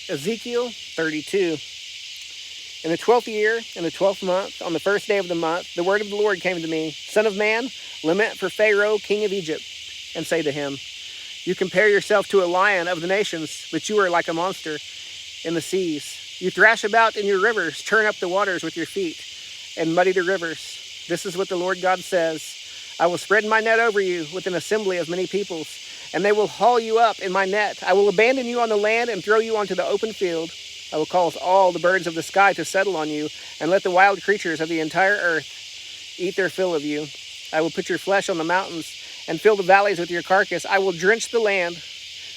Ezekiel 32. In the 12th year, in the 12th month, on the first day of the month, the word of the Lord came to me. Son of man, lament for Pharaoh, king of Egypt, and say to him, you compare yourself to a lion of the nations, but you are like a monster in the seas. You thrash about in your rivers, churn up the waters with your feet, and muddy the rivers. This is what the Lord God says. I will spread my net over you with an assembly of many peoples, and they will haul you up in my net. I will abandon you on the land and throw you onto the open field. I will cause all the birds of the sky to settle on you, and let the wild creatures of the entire earth eat their fill of you. I will put your flesh on the mountains and fill the valleys with your carcass. I will drench the land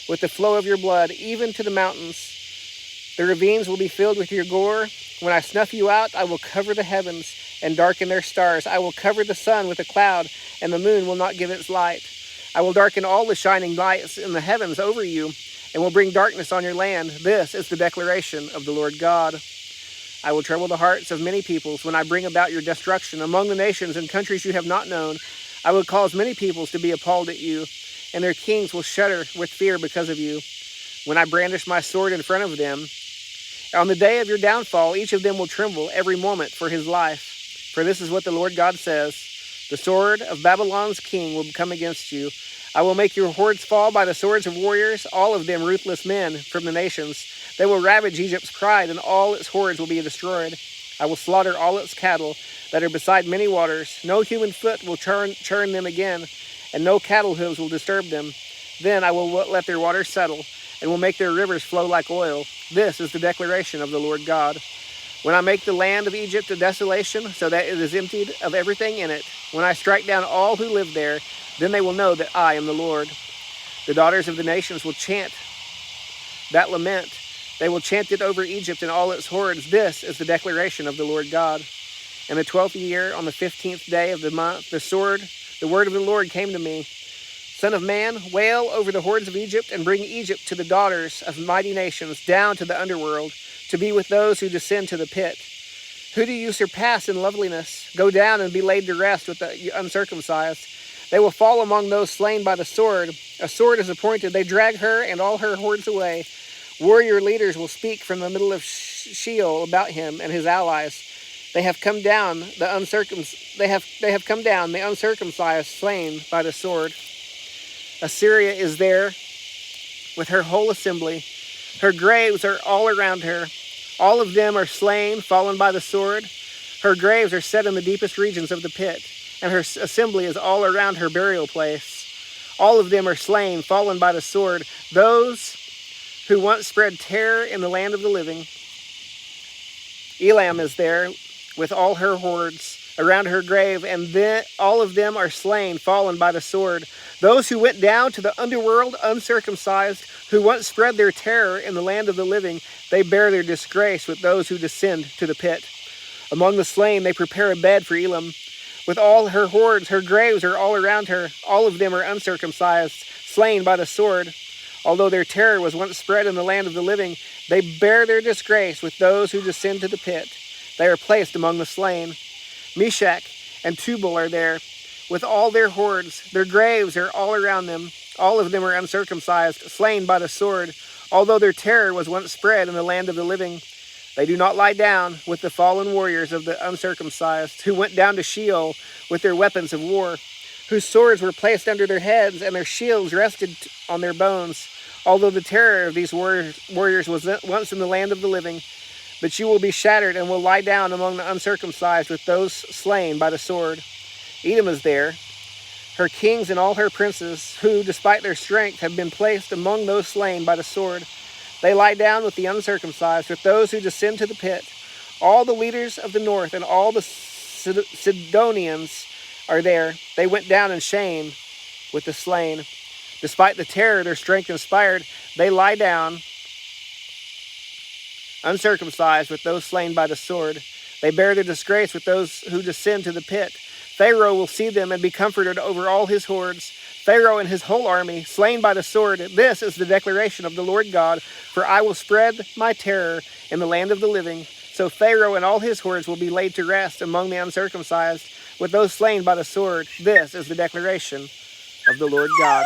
with the flow of your blood, even to the mountains. The ravines will be filled with your gore. When I snuff you out, I will cover the heavens and darken their stars. I will cover the sun with a cloud, and the moon will not give its light. I will darken all the shining lights in the heavens over you, and will bring darkness on your land. This is the declaration of the Lord God. I will trouble the hearts of many peoples when I bring about your destruction among the nations and countries you have not known. I will cause many peoples to be appalled at you, and their kings will shudder with fear because of you. When I brandish my sword in front of them, on the day of your downfall, each of them will tremble every moment for his life. For this is what the Lord God says, the sword of Babylon's king will come against you. I will make your hordes fall by the swords of warriors, all of them ruthless men from the nations. They will ravage Egypt's pride, and all its hordes will be destroyed. I will slaughter all its cattle that are beside many waters. No human foot will churn them again, and no cattle hooves will disturb them. Then I will let their waters settle, and will make their rivers flow like oil. This is the declaration of the Lord God. When I make the land of Egypt a desolation, so that it is emptied of everything in it, when I strike down all who live there, then they will know that I am the Lord. The daughters of the nations will chant that lament. They will chant it over Egypt and all its hordes. This is the declaration of the Lord God. In the 12th year, on the 15th day of the month, the word of the Lord came to me. Son of man, wail over the hordes of Egypt, and bring Egypt to the daughters of mighty nations, down to the underworld, to be with those who descend to the pit. Who do you surpass in loveliness? Go down and be laid to rest with the uncircumcised. They will fall among those slain by the sword. A sword is appointed. They drag her and all her hordes away. Warrior leaders will speak from the middle of Sheol about him and his allies. They have come down, the uncircumcised, slain by the sword. Assyria is there with her whole assembly. Her graves are all around her. All of them are slain, fallen by the sword. Her graves are set in the deepest regions of the pit, and her assembly is all around her burial place. All of them are slain, fallen by the sword, those who once spread terror in the land of the living. Elam is there with all her hordes around her grave, and then all of them are slain, fallen by the sword. Those who went down to the underworld uncircumcised, who once spread their terror in the land of the living, they bear their disgrace with those who descend to the pit. Among the slain they prepare a bed for Elam. With all her hordes, her graves are all around her. All of them are uncircumcised, slain by the sword. Although their terror was once spread in the land of the living, they bear their disgrace with those who descend to the pit. They are placed among the slain. Meshach and Tubal are there, with all their hordes. Their graves are all around them. All of them are uncircumcised, slain by the sword. Although their terror was once spread in the land of the living, they do not lie down with the fallen warriors of the uncircumcised, who went down to Sheol with their weapons of war, whose swords were placed under their heads and their shields rested on their bones. Although the terror of these warriors was once in the land of the living, but you will be shattered and will lie down among the uncircumcised with those slain by the sword. Edom is there, her kings and all her princes, who, despite their strength, have been placed among those slain by the sword. They lie down with the uncircumcised, with those who descend to the pit. All the leaders of the north and all the Sidonians are there. They went down in shame with the slain. Despite the terror their strength inspired, they lie down uncircumcised with those slain by the sword. They bear their disgrace with those who descend to the pit. Pharaoh will see them and be comforted over all his hordes. Pharaoh and his whole army, slain by the sword. This is the declaration of the Lord God, for I will spread my terror in the land of the living. So Pharaoh and all his hordes will be laid to rest among the uncircumcised, with those slain by the sword. This is the declaration of the Lord God.